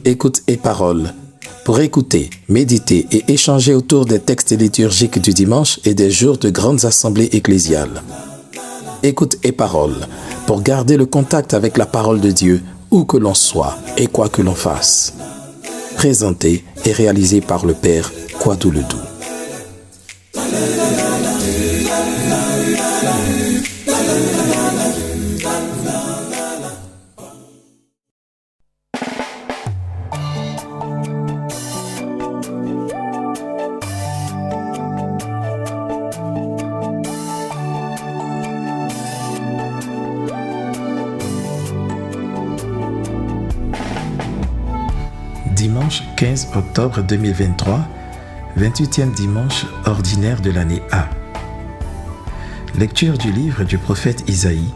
Écoute et parole. Pour écouter, méditer et échanger autour des textes liturgiques du dimanche et des jours de grandes assemblées ecclésiales. Écoute et parole. Pour garder le contact avec la parole de Dieu, où que l'on soit et quoi que l'on fasse. Présenté et réalisé par le Père Kwadou Ledoux. Dimanche 15 octobre 2023, 28e dimanche ordinaire de l'année A. Lecture du livre du prophète Isaïe,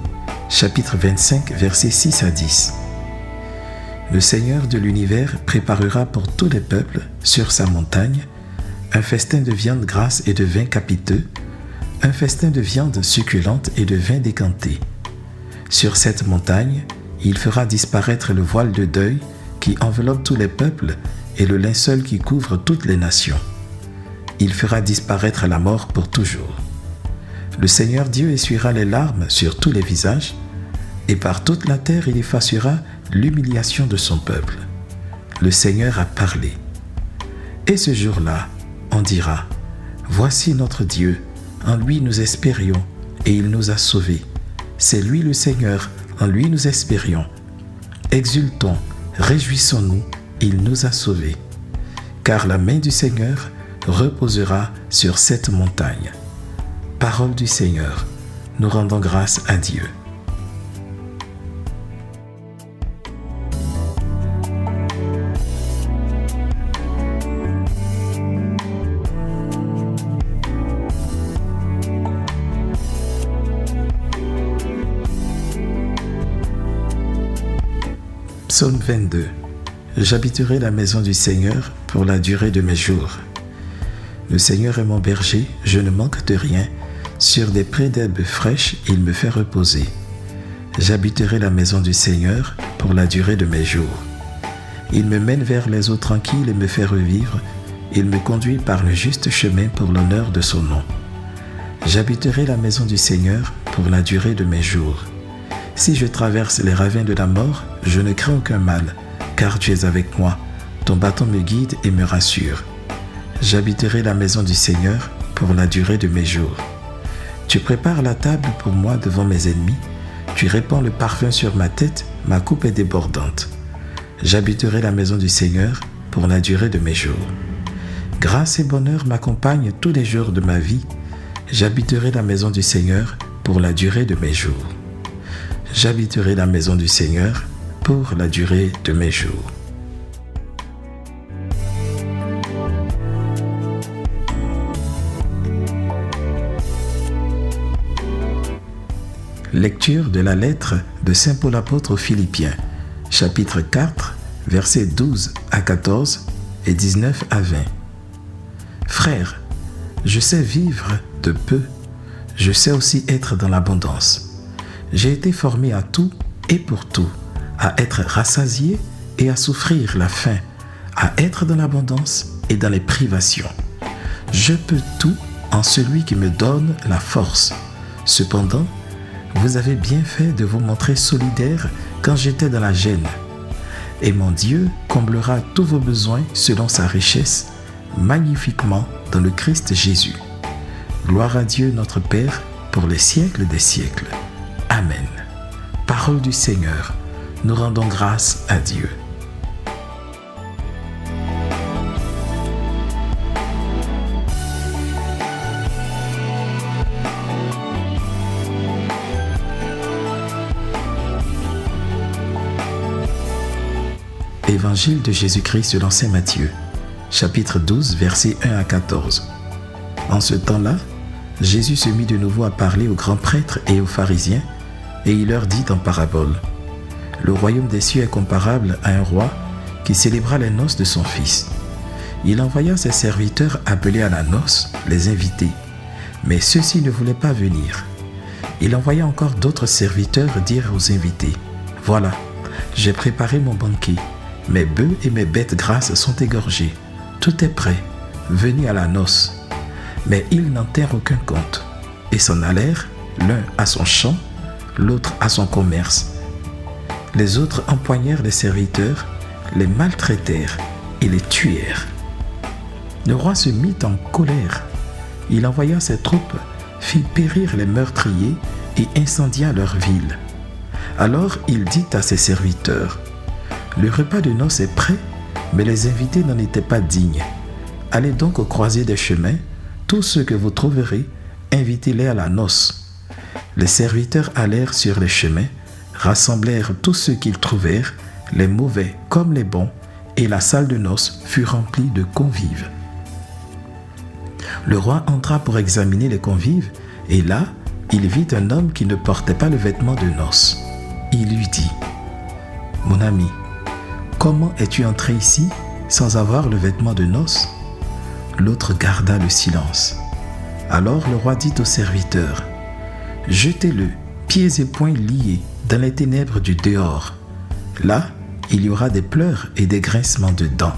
chapitre 25, versets 6 à 10. Le Seigneur de l'univers préparera pour tous les peuples, sur sa montagne, un festin de viande grasse et de vin capiteux, un festin de viande succulente et de vin décanté. Sur cette montagne, il fera disparaître le voile de deuil qui enveloppe tous les peuples et le linceul qui couvre toutes les nations. Il fera disparaître la mort pour toujours. Le Seigneur Dieu essuiera les larmes sur tous les visages, et par toute la terre il effacera l'humiliation de son peuple. Le Seigneur a parlé. Et ce jour-là, on dira, « Voici notre Dieu, en lui nous espérions, et il nous a sauvés. C'est lui le Seigneur, en lui nous espérions. Exultons, réjouissons-nous, il nous a sauvés. Car la main du Seigneur reposera sur cette montagne. » Parole du Seigneur, nous rendons grâce à Dieu. Psaume 22. J'habiterai la maison du Seigneur pour la durée de mes jours. Le Seigneur est mon berger, je ne manque de rien. Sur des prés d'herbes fraîches, il me fait reposer. J'habiterai la maison du Seigneur pour la durée de mes jours. Il me mène vers les eaux tranquilles et me fait revivre. Il me conduit par le juste chemin pour l'honneur de son nom. J'habiterai la maison du Seigneur pour la durée de mes jours. Si je traverse les ravins de la mort, je ne crains aucun mal, car tu es avec moi. Ton bâton me guide et me rassure. J'habiterai la maison du Seigneur pour la durée de mes jours. Tu prépares la table pour moi devant mes ennemis. Tu répands le parfum sur ma tête, ma coupe est débordante. J'habiterai la maison du Seigneur pour la durée de mes jours. Grâce et bonheur m'accompagnent tous les jours de ma vie. J'habiterai la maison du Seigneur pour la durée de mes jours. J'habiterai la maison du Seigneur pour la durée de mes jours. Lecture de la lettre de Saint Paul apôtre aux Philippiens, chapitre 4, versets 12 à 14 et 19 à 20. Frères, je sais vivre de peu, je sais aussi être dans l'abondance. J'ai été formé à tout et pour tout, à être rassasié et à souffrir la faim, à être dans l'abondance et dans les privations. Je peux tout en celui qui me donne la force. Cependant, vous avez bien fait de vous montrer solidaire quand j'étais dans la gêne. Et mon Dieu comblera tous vos besoins selon sa richesse, magnifiquement dans le Christ Jésus. Gloire à Dieu notre Père pour les siècles des siècles. Amen. Parole du Seigneur, nous rendons grâce à Dieu. Évangile de Jésus-Christ selon saint Matthieu, chapitre 12, versets 1 à 14. En ce temps-là, Jésus se mit de nouveau à parler aux grands prêtres et aux pharisiens, et il leur dit en parabole, « Le royaume des cieux est comparable à un roi qui célébra les noces de son fils. Il envoya ses serviteurs appeler à la noce, les invités, mais ceux-ci ne voulaient pas venir. Il envoya encore d'autres serviteurs dire aux invités, « Voilà, j'ai préparé mon banquet. Mes bœufs et mes bêtes grasses sont égorgés. Tout est prêt. Venez à la noce. » Mais ils n'en tinrent aucun compte et s'en allèrent, l'un à son champ, l'autre à son commerce. Les autres empoignèrent les serviteurs, les maltraitèrent et les tuèrent. Le roi se mit en colère. Il envoya ses troupes, fit périr les meurtriers et incendia leur ville. Alors il dit à ses serviteurs: « Le repas de noces est prêt, mais les invités n'en étaient pas dignes. Allez donc au croisées des chemins, tous ceux que vous trouverez, invitez-les à la noce. » Les serviteurs allèrent sur les chemins, rassemblèrent tous ceux qu'ils trouvèrent, les mauvais comme les bons, et la salle de noces fut remplie de convives. Le roi entra pour examiner les convives, et là, il vit un homme qui ne portait pas le vêtement de noces. Il lui dit: « Mon ami, comment es-tu entré ici sans avoir le vêtement de noces ?» L'autre garda le silence. Alors le roi dit au serviteur: « Jetez-le, pieds et poings liés, dans les ténèbres du dehors. Là, il y aura des pleurs et des grincements de dents,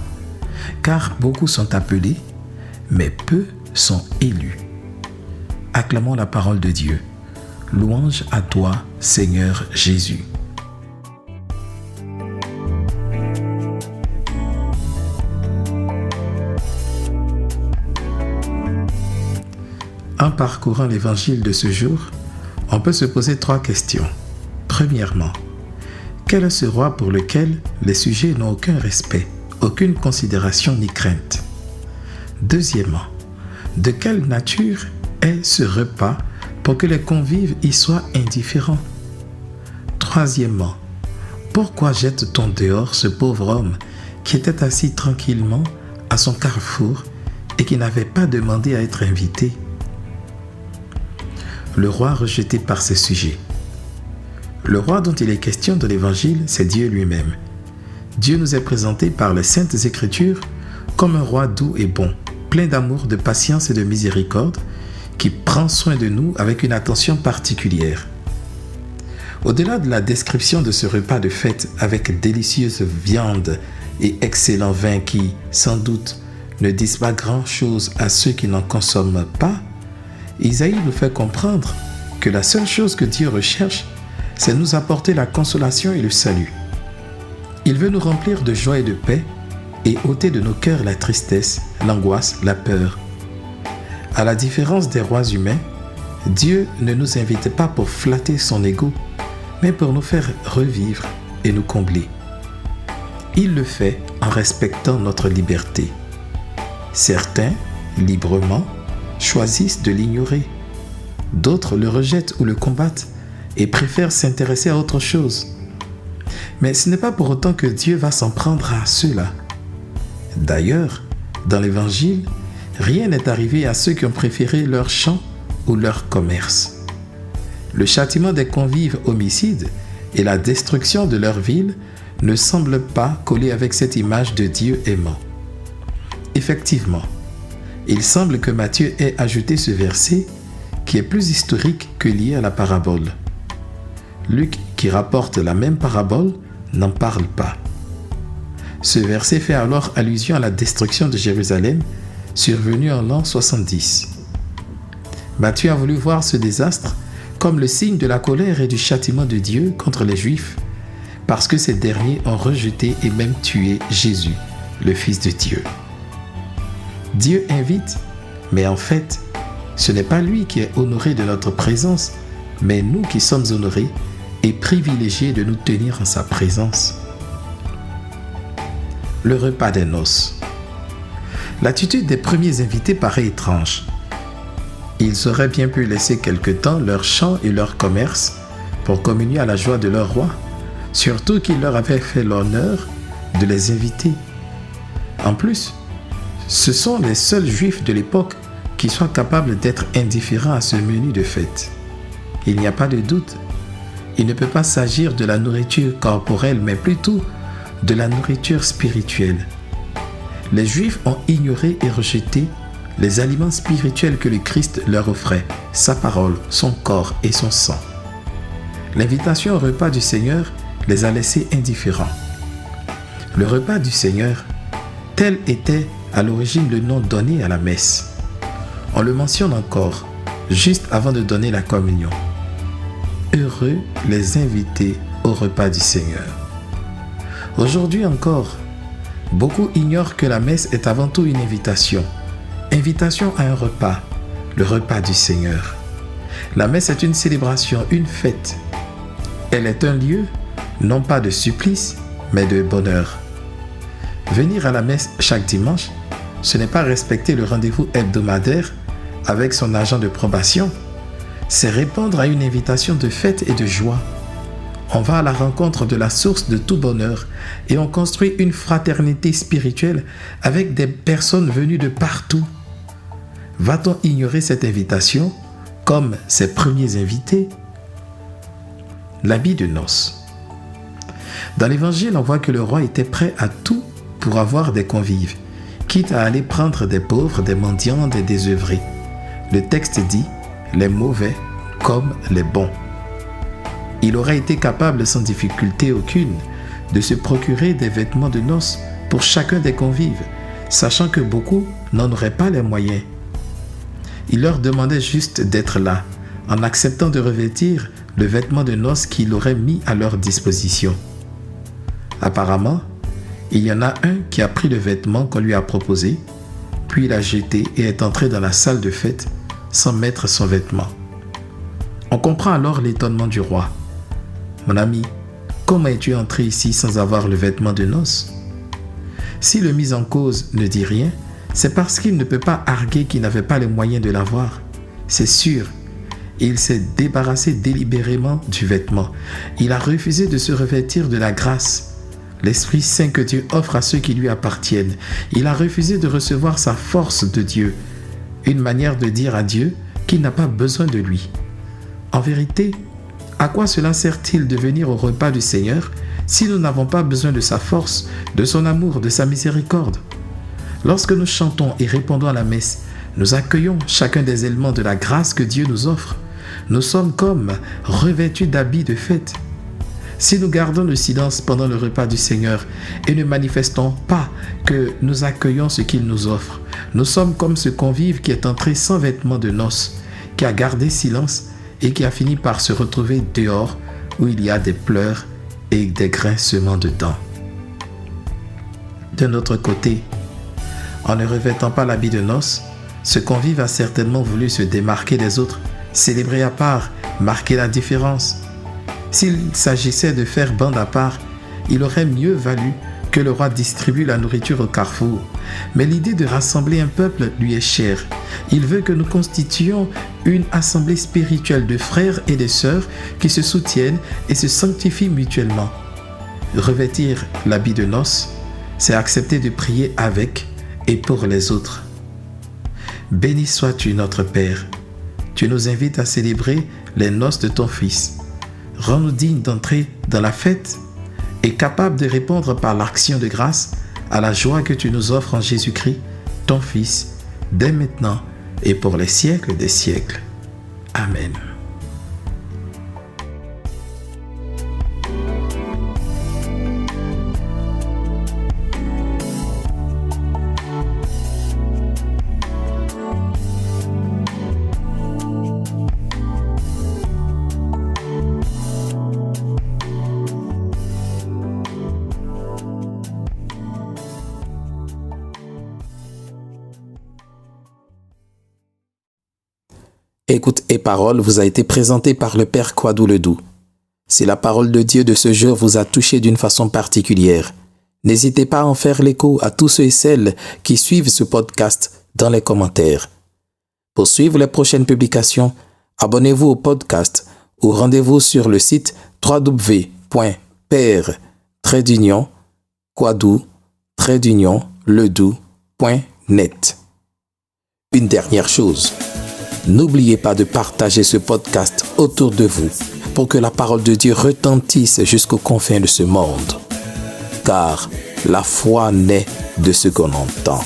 car beaucoup sont appelés, mais peu sont élus. » Acclamons la parole de Dieu. Louange à toi, Seigneur Jésus. En parcourant l'évangile de ce jour, on peut se poser 3 questions. Premièrement, quel est ce roi pour lequel les sujets n'ont aucun respect, aucune considération ni crainte? Deuxièmement, de quelle nature est ce repas pour que les convives y soient indifférents? Troisièmement, pourquoi jette-t-on dehors ce pauvre homme qui était assis tranquillement à son carrefour et qui n'avait pas demandé à être invité? Le roi rejeté par ses sujets. Le roi dont il est question dans l'Évangile, c'est Dieu lui-même. Dieu nous est présenté par les Saintes Écritures comme un roi doux et bon, plein d'amour, de patience et de miséricorde, qui prend soin de nous avec une attention particulière. Au-delà de la description de ce repas de fête avec délicieuse viande et excellent vin qui, sans doute, ne disent pas grand-chose à ceux qui n'en consomment pas, Isaïe nous fait comprendre que la seule chose que Dieu recherche, c'est nous apporter la consolation et le salut. Il veut nous remplir de joie et de paix et ôter de nos cœurs la tristesse, l'angoisse, la peur. À la différence des rois humains, Dieu ne nous invite pas pour flatter son ego, mais pour nous faire revivre et nous combler. Il le fait en respectant notre liberté. Certains, librement, choisissent de l'ignorer. D'autres le rejettent ou le combattent et préfèrent s'intéresser à autre chose. Mais ce n'est pas pour autant que Dieu va s'en prendre à ceux-là. D'ailleurs, dans l'Évangile, rien n'est arrivé à ceux qui ont préféré leur champ ou leur commerce. Le châtiment des convives homicides et la destruction de leur ville ne semblent pas coller avec cette image de Dieu aimant. Effectivement, il semble que Matthieu ait ajouté ce verset qui est plus historique que lié à la parabole. Luc, qui rapporte la même parabole, n'en parle pas. Ce verset fait alors allusion à la destruction de Jérusalem survenue en l'an 70. Matthieu a voulu voir ce désastre comme le signe de la colère et du châtiment de Dieu contre les Juifs, parce que ces derniers ont rejeté et même tué Jésus, le Fils de Dieu. Dieu invite, mais en fait, ce n'est pas lui qui est honoré de notre présence, mais nous qui sommes honorés et privilégiés de nous tenir en sa présence. Le repas des noces. L'attitude des premiers invités paraît étrange. Ils auraient bien pu laisser quelque temps leur champ et leur commerce pour communier à la joie de leur roi, surtout qu'il leur avait fait l'honneur de les inviter. En plus, ce sont les seuls juifs de l'époque qui soient capables d'être indifférents à ce menu de fête. Il n'y a pas de doute, il ne peut pas s'agir de la nourriture corporelle, mais plutôt de la nourriture spirituelle. Les Juifs ont ignoré et rejeté les aliments spirituels que le Christ leur offrait, sa parole, son corps et son sang. L'invitation au repas du Seigneur les a laissés indifférents. Le repas du Seigneur, tel était à l'origine le nom donné à la messe. On le mentionne encore, juste avant de donner la communion. Heureux les invités au repas du Seigneur. Aujourd'hui encore, beaucoup ignorent que la messe est avant tout une invitation. Invitation à un repas, le repas du Seigneur. La messe est une célébration, une fête. Elle est un lieu, non pas de supplice, mais de bonheur. Venir à la messe chaque dimanche, ce n'est pas respecter le rendez-vous hebdomadaire avec son agent de probation. C'est répondre à une invitation de fête et de joie. On va à la rencontre de la source de tout bonheur et on construit une fraternité spirituelle avec des personnes venues de partout. Va-t-on ignorer cette invitation comme ses premiers invités? L'habit de noces. Dans l'Évangile, on voit que le roi était prêt à tout pour avoir des convives, quitte à aller prendre des pauvres, des mendiants, des désœuvrés. Le texte dit « les mauvais comme les bons ». Il aurait été capable sans difficulté aucune de se procurer des vêtements de noces pour chacun des convives, sachant que beaucoup n'en auraient pas les moyens. Il leur demandait juste d'être là, en acceptant de revêtir le vêtement de noces qu'il aurait mis à leur disposition. Apparemment, il y en a un qui a pris le vêtement qu'on lui a proposé, puis l'a jeté et est entré dans la salle de fête sans mettre son vêtement. On comprend alors l'étonnement du roi. « Mon ami, comment es-tu entré ici sans avoir le vêtement de noces ?» Si le mis en cause ne dit rien, c'est parce qu'il ne peut pas arguer qu'il n'avait pas les moyens de l'avoir. C'est sûr, il s'est débarrassé délibérément du vêtement. Il a refusé de se revêtir de la grâce, l'Esprit Saint que Dieu offre à ceux qui lui appartiennent. Il a refusé de recevoir sa force de Dieu, une manière de dire à Dieu qu'il n'a pas besoin de lui. En vérité, à quoi cela sert-il de venir au repas du Seigneur si nous n'avons pas besoin de sa force, de son amour, de sa miséricorde? Lorsque nous chantons et répondons à la messe, nous accueillons chacun des éléments de la grâce que Dieu nous offre. Nous sommes comme revêtus d'habits de fête. Si nous gardons le silence pendant le repas du Seigneur et ne manifestons pas que nous accueillons ce qu'il nous offre, nous sommes comme ce convive qui est entré sans vêtements de noces, qui a gardé silence et qui a fini par se retrouver dehors où il y a des pleurs et des grincements de dents. De notre côté, en ne revêtant pas l'habit de noces, ce convive a certainement voulu se démarquer des autres, célébrer à part, marquer la différence. S'il s'agissait de faire bande à part, il aurait mieux valu que le roi distribue la nourriture au carrefour. Mais l'idée de rassembler un peuple lui est chère. Il veut que nous constituions une assemblée spirituelle de frères et de sœurs qui se soutiennent et se sanctifient mutuellement. Revêtir l'habit de noces, c'est accepter de prier avec et pour les autres. Béni sois-tu notre Père. Tu nous invites à célébrer les noces de ton Fils. Rends-nous dignes d'entrer dans la fête et capables de répondre par l'action de grâce à la joie que tu nous offres en Jésus-Christ, ton Fils, dès maintenant et pour les siècles des siècles. Amen. Écoute et parole vous a été présenté par le Père Kwadou Ledoux. Si la parole de Dieu de ce jour vous a touché d'une façon particulière, n'hésitez pas à en faire l'écho à tous ceux et celles qui suivent ce podcast dans les commentaires. Pour suivre les prochaines publications, abonnez-vous au podcast ou rendez-vous sur le site www.père-kwadou-ledoux.net. Une dernière chose. N'oubliez pas de partager ce podcast autour de vous pour que la parole de Dieu retentisse jusqu'aux confins de ce monde. Car la foi naît de ce qu'on entend.